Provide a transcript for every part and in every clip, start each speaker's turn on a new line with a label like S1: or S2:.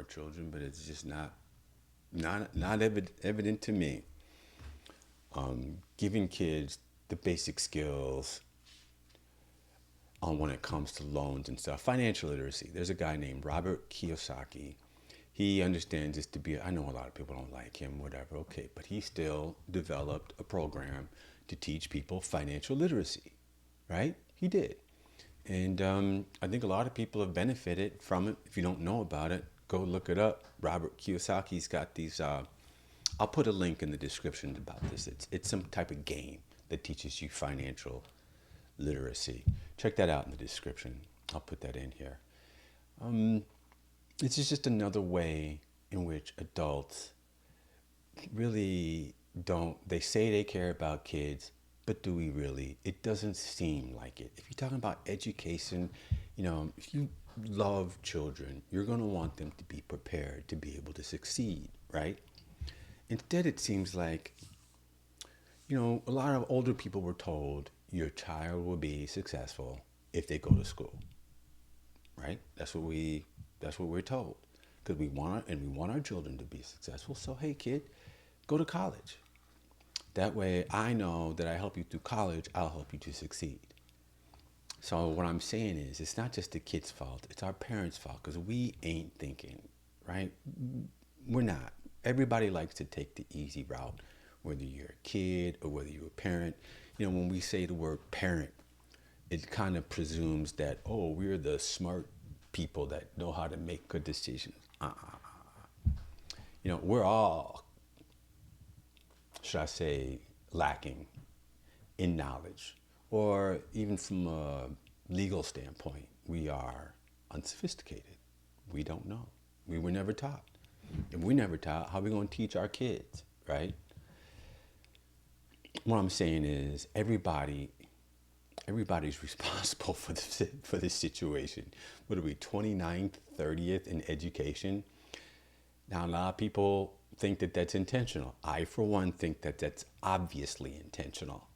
S1: children, but it's just not evident to me. Giving kids the basic skills on when it comes to loans and stuff. Financial literacy. There's a guy named Robert Kiyosaki. He understands this to be, I know a lot of people don't like him, whatever, okay, but he still developed a program to teach people financial literacy, right? He did. And I think a lot of people have benefited from it. If you don't know about it, go look it up. Robert Kiyosaki's got these, I'll put a link in the description about this. It's some type of game that teaches you financial literacy. Check that out in the description. I'll put that in here. This is just another way in which adults really don't, they say they care about kids, but do we really? It doesn't seem like it. If you're talking about education, if you love children, you're going to want them to be prepared to be able to succeed, right? Instead, it seems like, a lot of older people were told your child will be successful if they go to school, right? That's what we're told, because we want our children to be successful. So hey, kid, go to college. That way, I know that I help you through college. I'll help you to succeed. So what I'm saying is, it's not just the kid's fault. It's our parents' fault, because we ain't thinking, right? We're not. Everybody likes to take the easy route, whether you're a kid or whether you're a parent. When we say the word parent, it kind of presumes that, oh, we're the smart people that know how to make good decisions. We're all, should I say, lacking in knowledge, or even from a legal standpoint, we are unsophisticated. We don't know. We were never taught. If we're never taught, how are we going to teach our kids, right? What I'm saying is everybody's responsible for this situation. What are we, 29th, 30th in education? Now, a lot of people think that that's intentional. I, for one, think that that's obviously intentional.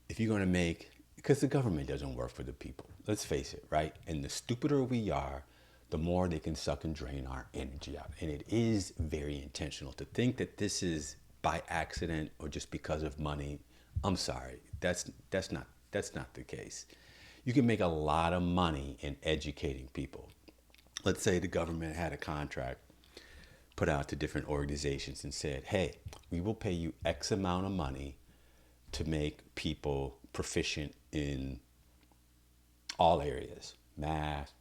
S1: If you're going to because the government doesn't work for the people. Let's face it, right? And the stupider we are, the more they can suck and drain our energy out. And it is very intentional. To think that this is by accident or just because of money, I'm sorry, that's not the case. You can make a lot of money in educating people. Let's say the government had a contract put out to different organizations and said, hey, we will pay you X amount of money to make people proficient in all areas, math,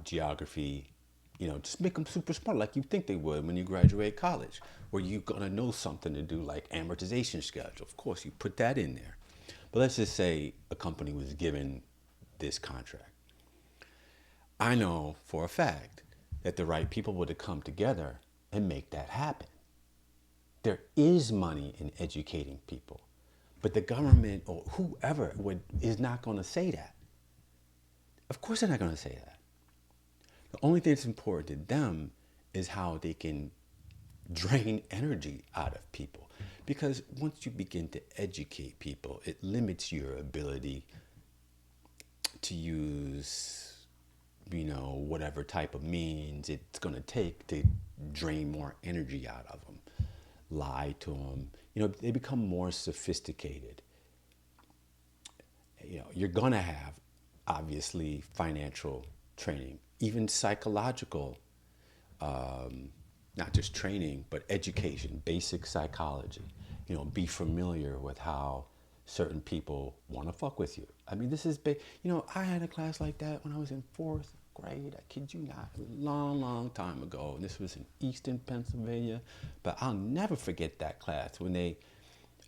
S1: geography, just make them super smart like you think they would when you graduate college, where you're going to know something to do like amortization schedule. Of course, you put that in there. But let's just say a company was given this contract. I know for a fact that the right people would have come together and make that happen. There is money in educating people, but the government or whoever is not going to say that. Of course they're not going to say that. The only thing that's important to them is how they can drain energy out of people. Because once you begin to educate people, it limits your ability to use, whatever type of means it's going to take to drain more energy out of them. Lie to them. They become more sophisticated. You're going to have, obviously, financial training, even psychological, not just training, but education, basic psychology. Be familiar with how certain people want to fuck with you. I mean, this is big. I had a class like that when I was in 4th grade. I kid you not, a long, long time ago. And this was in Easton, Pennsylvania. But I'll never forget that class when they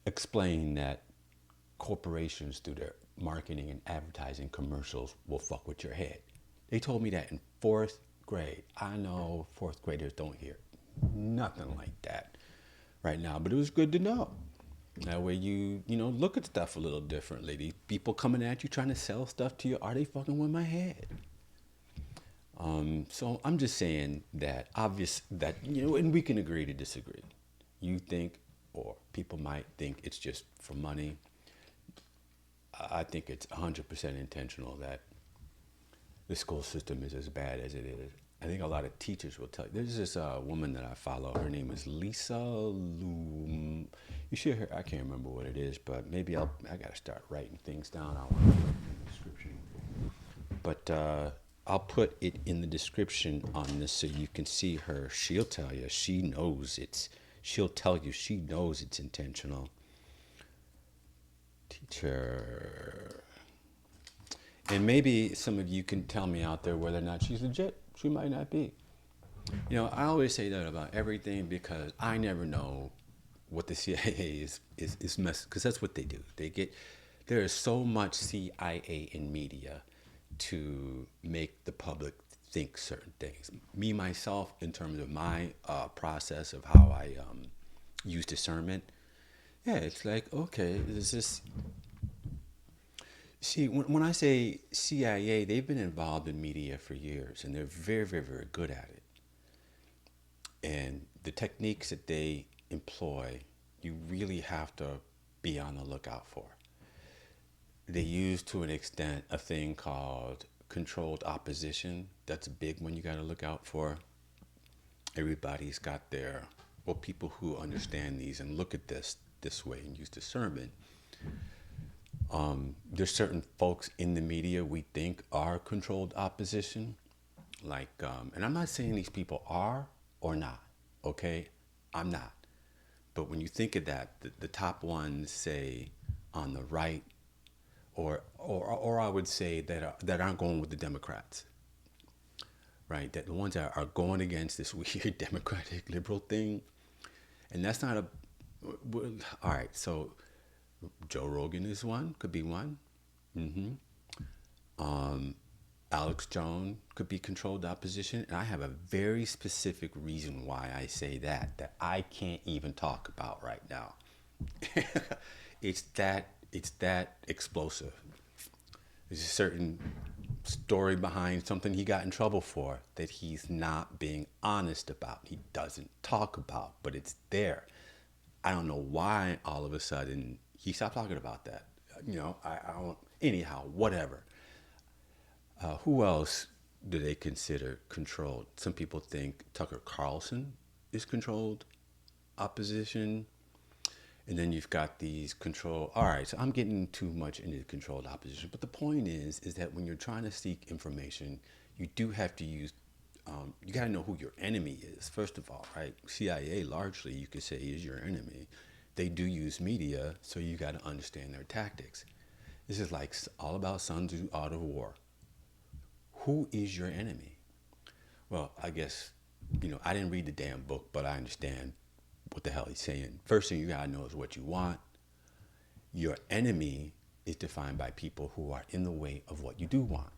S1: explained that corporations, through their marketing and advertising commercials, will fuck with your head. They told me that in 4th grade. I know 4th graders don't hear nothing like that right now, but it was good to know. That way you look at stuff a little differently. These people coming at you trying to sell stuff to you, are they fucking with my head? So I'm just saying that and we can agree to disagree. You think, or people might think it's just for money. I think it's 100% intentional that the school system is as bad as it is. I think a lot of teachers will tell you. There's this woman that I follow. Her name is Lisa Loom. You should hear. I can't remember what it is, but maybe I gotta start writing things down. I'll put it in the description. But I'll put it in the description on this so you can see her. She'll tell you. She knows it's. She'll tell you she knows it's intentional. Teacher. And maybe some of you can tell me out there whether or not she's legit. She might not be. You know, I always say that about everything because I never know what the CIA is mess, because that's what they do. There is so much CIA in media to make the public think certain things. Me, myself, in terms of my process of how I use discernment, yeah, it's like, okay, is this... See, when I say CIA, they've been involved in media for years, and they're very, very, very good at it. And the techniques that they employ, you really have to be on the lookout for. They use, to an extent, a thing called controlled opposition. That's a big one you got to look out for. Everybody's got their, well, people who understand these and look at this way and use discernment. There's certain folks in the media we think are controlled opposition, like, and I'm not saying these people are or not, okay? I'm not. But when you think of that, the top ones, say, on the right, or I would say that aren't going with the Democrats, right? That the ones that are going against this weird democratic liberal thing, and that's not a, all right, so Joe Rogan is one, could be one. Alex Jones could be controlled opposition. And I have a very specific reason why I say that I can't even talk about right now. It's that explosive. There's a certain story behind something he got in trouble for that he's not being honest about. He doesn't talk about, but it's there. I don't know why all of a sudden he stopped talking about that. You know, I don't, anyhow, whatever. Who else do they consider controlled? Some people think Tucker Carlson is controlled opposition. And then you've got these control. All right, so I'm getting too much into controlled opposition. But the point is that when you're trying to seek information, you do have to use, you got to know who your enemy is, first of all, right? CIA largely, you could say, is your enemy. They do use media, so you got to understand their tactics. This is like all about Sun Tzu, Art of War. Who is your enemy? Well, I guess, you know, I didn't read the damn book, but I understand what the hell he's saying. First thing you gotta know is what you want. Your enemy is defined by people who are in the way of what you do want,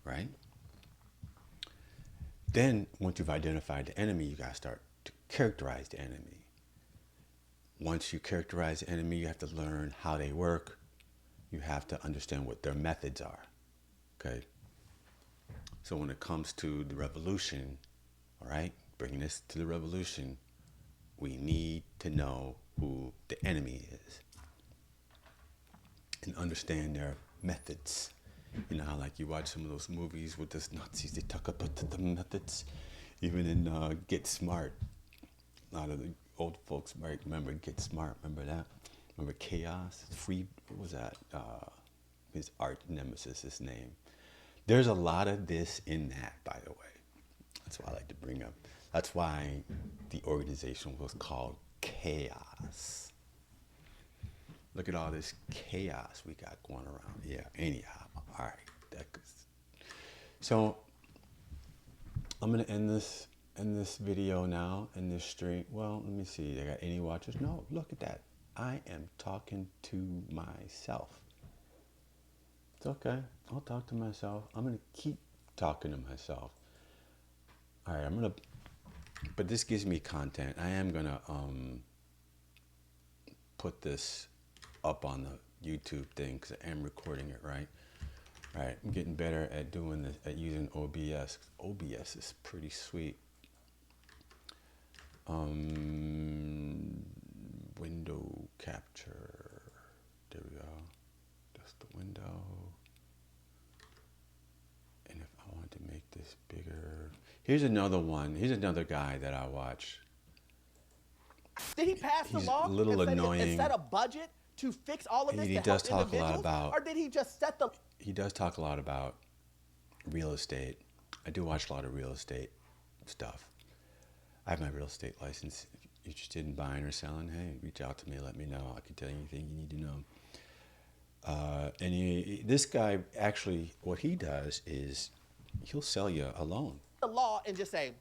S1: right? Then, once you've identified the enemy, you gotta start to characterize the enemy. Once you characterize the enemy, you have to learn how they work. You have to understand what their methods are, okay? So when it comes to the revolution, all right, bringing this to the revolution, we need to know who the enemy is and understand their methods. You know how, like, you watch some of those movies with those Nazis, they talk about the methods. Even in Get Smart, a lot of the old folks might remember Get Smart. Remember that? Remember Chaos? What was that? His arch nemesis, his name. There's a lot of this in that, by the way. That's why I like to bring up. That's why the organization was called Chaos. Look at all this chaos we got going around. Yeah, anyhow. All right. So I'm going to end this video now, in this stream. Well, let me see. I got any watchers? No, look at that. I am talking to myself. It's okay. I'll talk to myself. I'm going to keep talking to myself. All right, but this gives me content. I am going to put this up on the YouTube thing because I am recording it, right? All right, I'm getting better at doing this, at using OBS. OBS is pretty sweet. Window capture. There we go. That's the window. And if I want to make this bigger, Here's another one. Here's another guy that I watch.
S2: Did he pass the
S1: He's
S2: law
S1: a little
S2: and set
S1: annoying.
S2: a budget to fix all of this
S1: He
S2: to
S1: does
S2: help
S1: talk a lot
S2: individuals?
S1: about
S2: Or did he just set the
S1: he does talk a lot about real estate. I do watch a lot of real estate stuff. I have my real estate license. If you're interested in buying or selling, hey, reach out to me. Let me know. I can tell you anything you need to know. This guy actually, what he does is he'll sell you a loan.
S2: law and just say,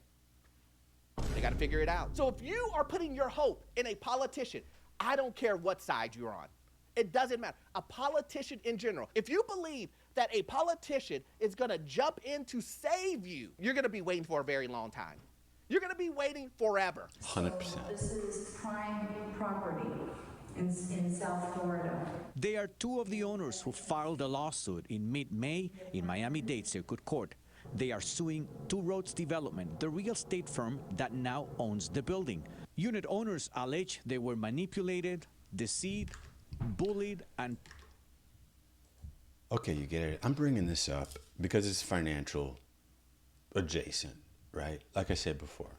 S2: they got to figure it out? So if you are putting your hope in a politician, I don't care what side you're on. It doesn't matter. A politician in general. If you believe that a politician is going to jump in to save you, you're going to be waiting for a very long time. You're going to be waiting forever.
S1: 100%.
S3: So this is prime property in South Florida.
S4: They are two of the owners who filed a lawsuit in mid-May in Miami-Dade Circuit Court. They are suing Two Roads Development, the real estate firm that now owns the building. Unit owners allege they were manipulated, deceived, bullied, and...
S1: Okay, you get it. I'm bringing this up because it's financial adjacent, right? Like I said before,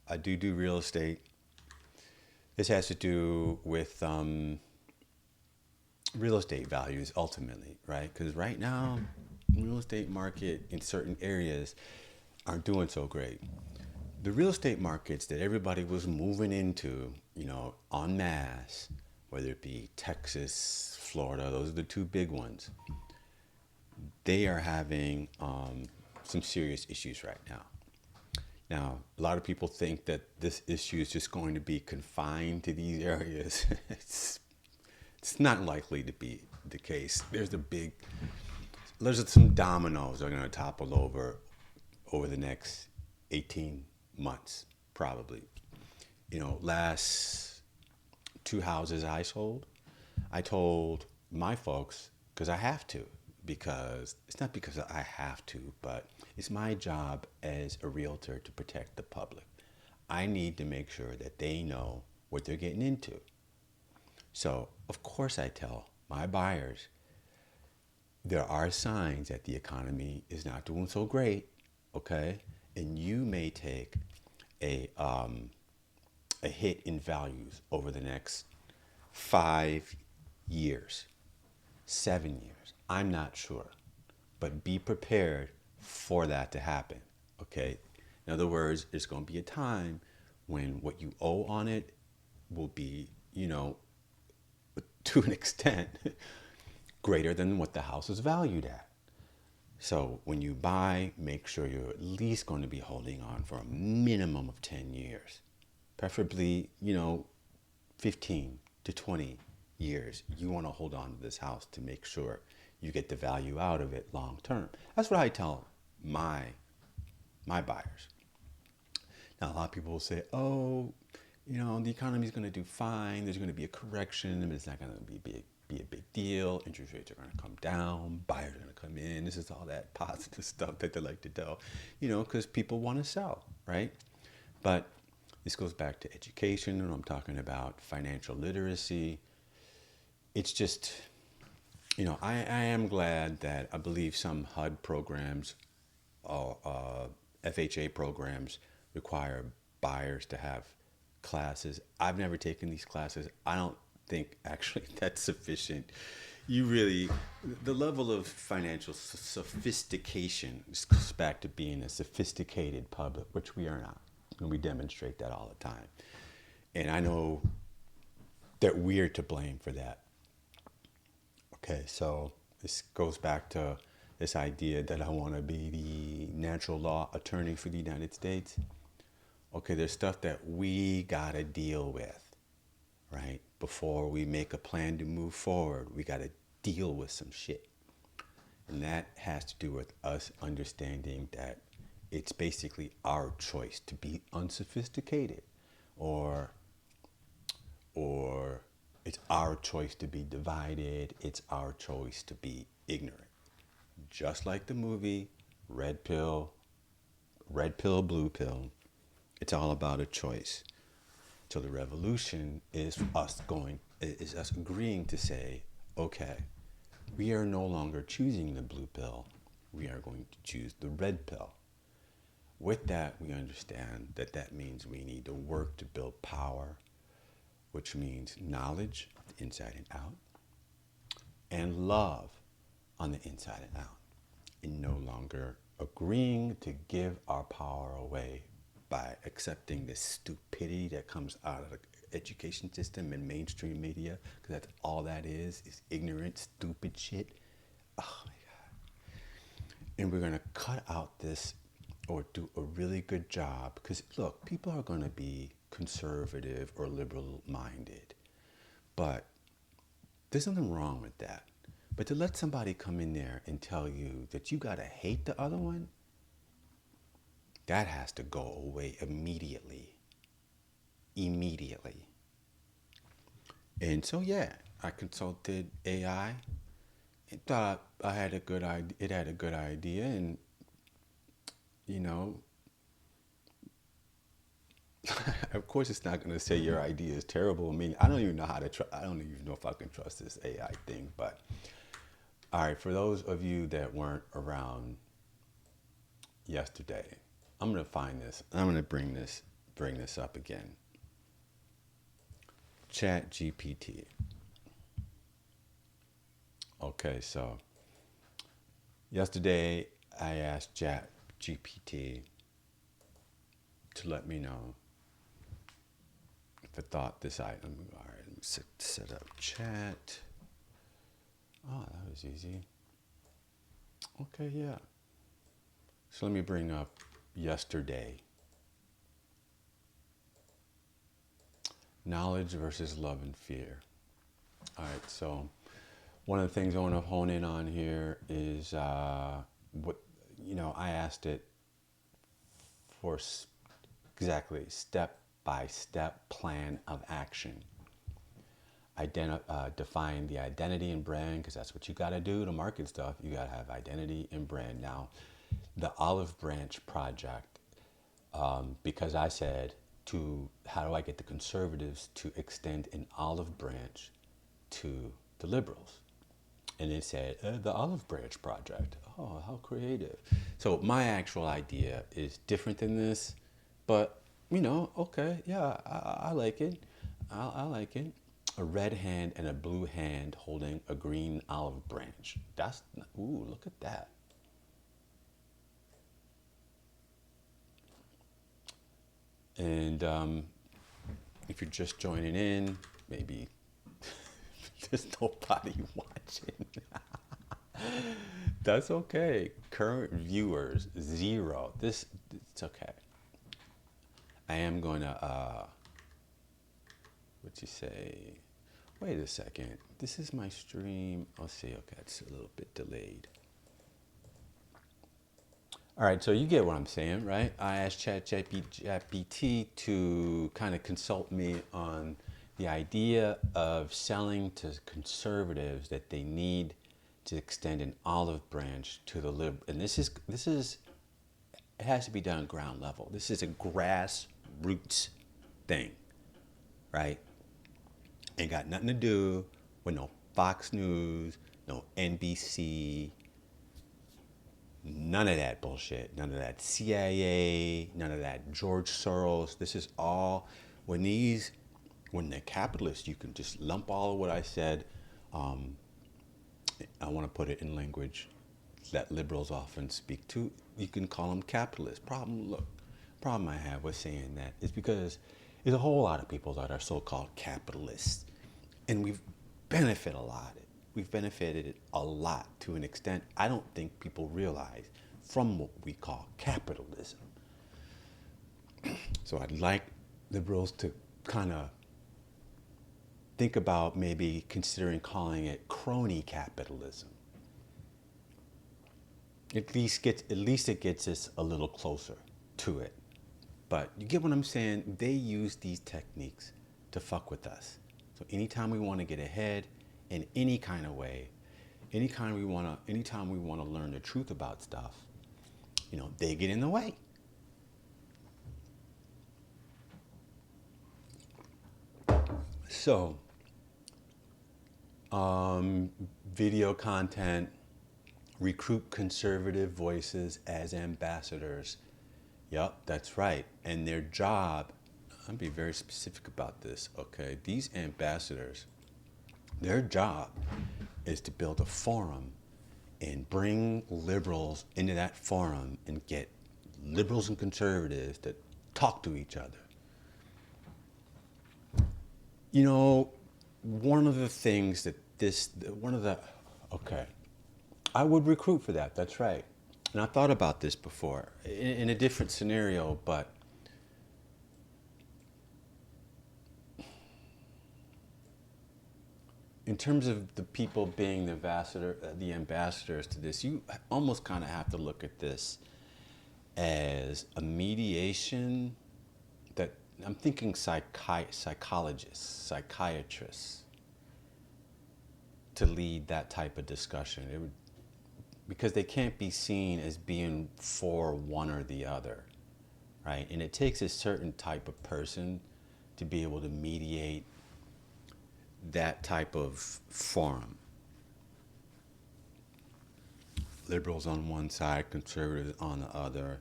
S1: I do real estate. This has to do with real estate values ultimately, right? Because right now, real estate market in certain areas aren't doing so great. The real estate markets that everybody was moving into, en masse, whether it be Texas, Florida, those are the two big ones. They are having some serious issues right now. Now, a lot of people think that this issue is just going to be confined to these areas. It's not likely to be the case. There's some dominoes that are going to topple over the next 18 months, probably. Last 2 houses I sold, I told my folks, because I have to, because it's not because I have to, but it's my job as a realtor to protect the public. I need to make sure that they know what they're getting into. So, of course, I tell my buyers, there are signs that the economy is not doing so great, okay? And you may take a hit in values over the next 5 years, 7 years. I'm not sure, but be prepared for that to happen, okay? In other words, there's going to be a time when what you owe on it will be, to an extent, greater than what the house is valued at. So when you buy, make sure you're at least going to be holding on for a minimum of 10 years, preferably, 15 to 20 years. You want to hold on to this house to make sure you get the value out of it long term. That's what I tell my buyers. Now, a lot of people will say, oh, the economy is going to do fine. There's going to be a correction, but it's not going to be a big deal. Interest rates are going to come down. Buyers are going to come in. This is all that positive stuff that they like to tell, because people want to sell, right? But this goes back to education, and I'm talking about financial literacy. It's just, I am glad that I believe some HUD programs, FHA programs require buyers to have classes. I've never taken these classes. I don't think actually that's sufficient. The level of financial sophistication just goes back to being a sophisticated public, which we are not. And we demonstrate that all the time. And I know that we're to blame for that. Okay, so this goes back to this idea that I want to be the natural law attorney for the United States. Okay, there's stuff that we got to deal with, right? Before we make a plan to move forward, we got to deal with some shit. And that has to do with us understanding that it's basically our choice to be unsophisticated, or it's our choice to be divided. It's our choice to be ignorant. Just like the movie Red Pill, Blue Pill, it's all about a choice. So the revolution is us agreeing to say, okay, we are no longer choosing the blue pill. We are going to choose the red pill. With that, we understand that that means we need to work to build power, which means knowledge of the inside and out, and love on the inside and out, and no longer agreeing to give our power away by accepting the stupidity that comes out of the education system and mainstream media, because that's all that is ignorant, stupid shit. Oh my God. And we're going to cut out this, or do a really good job, because look, people are going to be conservative or liberal minded, but there's nothing wrong with that. But to let somebody come in there and tell you that you got to hate the other one, that has to go away immediately. Immediately. And so, yeah, I consulted AI and thought I had a good idea. It had a good idea, and you know, of course, it's not going to say your idea is terrible. I mean, I don't even know how to I don't even know if I can trust this AI thing. But all right, for those of you that weren't around yesterday, I'm going to find this. I'm going to bring this up again. Chat GPT. Okay, so yesterday I asked Chat GPT to let me know if it thought this item. All right, let me set up chat. Oh, that was easy. Okay, yeah. So let me bring up yesterday. Knowledge versus love and fear. All right, so one of the things I want to hone in on here is what, I asked it for exactly step-by-step plan of action. Define the identity and brand, because that's what you got to do to market stuff. You got to have identity and brand. Now, the Olive Branch Project, because I said, how do I get the conservatives to extend an olive branch to the liberals? And it said, the Olive Branch Project. Oh, how creative. So my actual idea is different than this, but, okay, yeah, I like it. I like it. A red hand and a blue hand holding a green olive branch. Ooh, look at that. And if you're just joining in, maybe there's nobody watching. That's okay. Current viewers, 0. It's okay. I am going to, what'd you say? Wait a second. This is my stream. I'll see. Okay, it's a little bit delayed. All right, so you get what I'm saying, right? I asked ChatGPT to kind of consult me on the idea of selling to conservatives that they need to extend an olive branch to the liberal. And this is it has to be done at ground level. This is a grassroots thing, right? Ain't got nothing to do with no Fox News, no NBC, none of that bullshit, none of that CIA, none of that George Soros. This is all, when they're capitalists, you can just lump all of what I said. I want to put it in language that liberals often speak to. You can call them capitalists. Problem I have with saying that is because there's a whole lot of people that are so-called capitalists, and we've benefited a lot. We've benefited a lot to an extent I don't think people realize from what we call capitalism. So I'd like liberals to kind of think about maybe considering calling it crony capitalism. At least it gets us a little closer to it. But you get what I'm saying? They use these techniques to fuck with us. So anytime we want to get ahead in any kind of way, anytime we want to learn the truth about stuff, they get in the way. So, video content, recruit conservative voices as ambassadors Yep, that's right. And their job, I'll be very specific about this, okay? These ambassadors, their job is to build a forum and bring liberals into that forum and get liberals and conservatives to talk to each other. You know, one of the things that okay, I would recruit for that, that's right. And I thought about this before in a different scenario, but in terms of the people being the ambassadors to this, you almost kind of have to look at this as a mediation that I'm thinking psychologists, psychiatrists to lead that type of discussion. Because they can't be seen as being for one or the other, right? And it takes a certain type of person to be able to mediate that type of forum. Liberals on one side, conservatives on the other.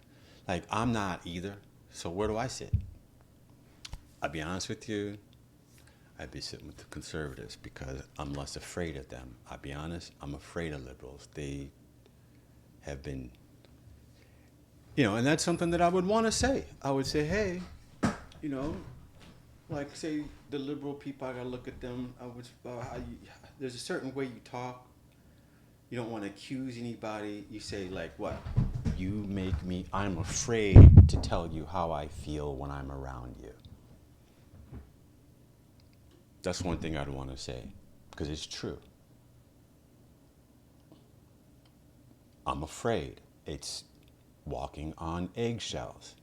S1: Like, I'm not either, so where do I sit? I'll be honest with you, I'd be sitting with the conservatives because I'm less afraid of them. I'll be honest, I'm afraid of liberals. They have been, and that's something that I would want to say. I would say, hey, like say the liberal people, I gotta look at them. There's a certain way you talk. You don't want to accuse anybody. You say like, what? I'm afraid to tell you how I feel when I'm around you. That's one thing I'd want to say, because it's true. I'm afraid. It's walking on eggshells.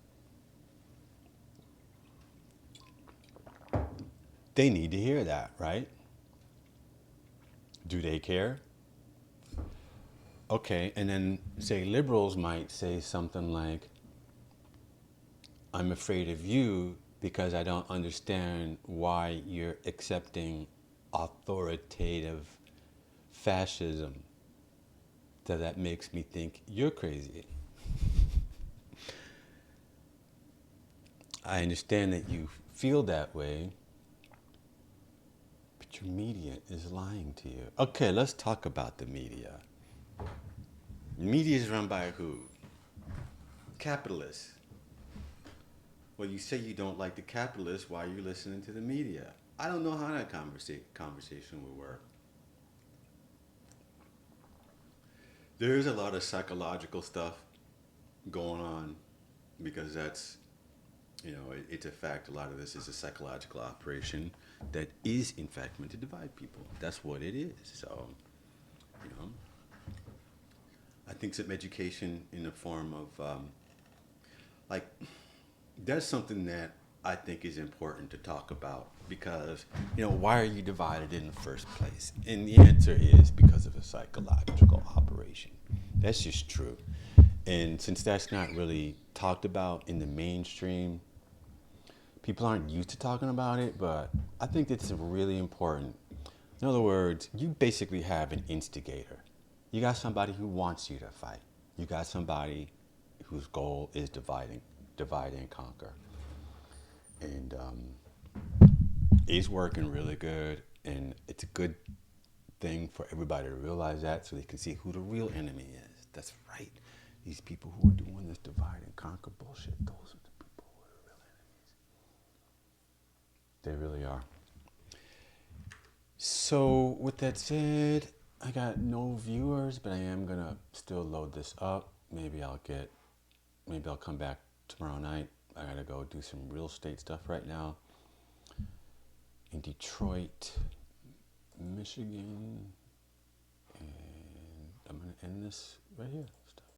S1: They need to hear that, right? Do they care? Okay, and then say liberals might say something like, I'm afraid of you because I don't understand why you're accepting authoritative fascism. That makes me think you're crazy. I understand that you feel that way, but your media is lying to you. Okay, let's talk about the media. The media is run by who? Capitalists. Well, you say you don't like the capitalists, why are you listening to the media? I don't know how that conversation would work. There's a lot of psychological stuff going on because that's, it's a fact. A lot of this is a psychological operation that is, in fact, meant to divide people. That's what it is. So, I think some education in the form of, that's something that I think is important to talk about because, why are you divided in the first place? And the answer is because of a psychological operation. That's just true. And since that's not really talked about in the mainstream, people aren't used to talking about it, but I think it's really important. In other words, you basically have an instigator. You got somebody who wants you to fight. You got somebody whose goal is divide and conquer. And it's working really good, and it's a good thing for everybody to realize that so they can see who the real enemy is. That's right. These people who are doing this divide and conquer bullshit, those are the people who are the real enemies. They really are. So with that said, I got no viewers, but I am gonna still load this up. Maybe I'll come back tomorrow night. I gotta go do some real estate stuff right now in Detroit, Michigan, and I'm gonna end this right here.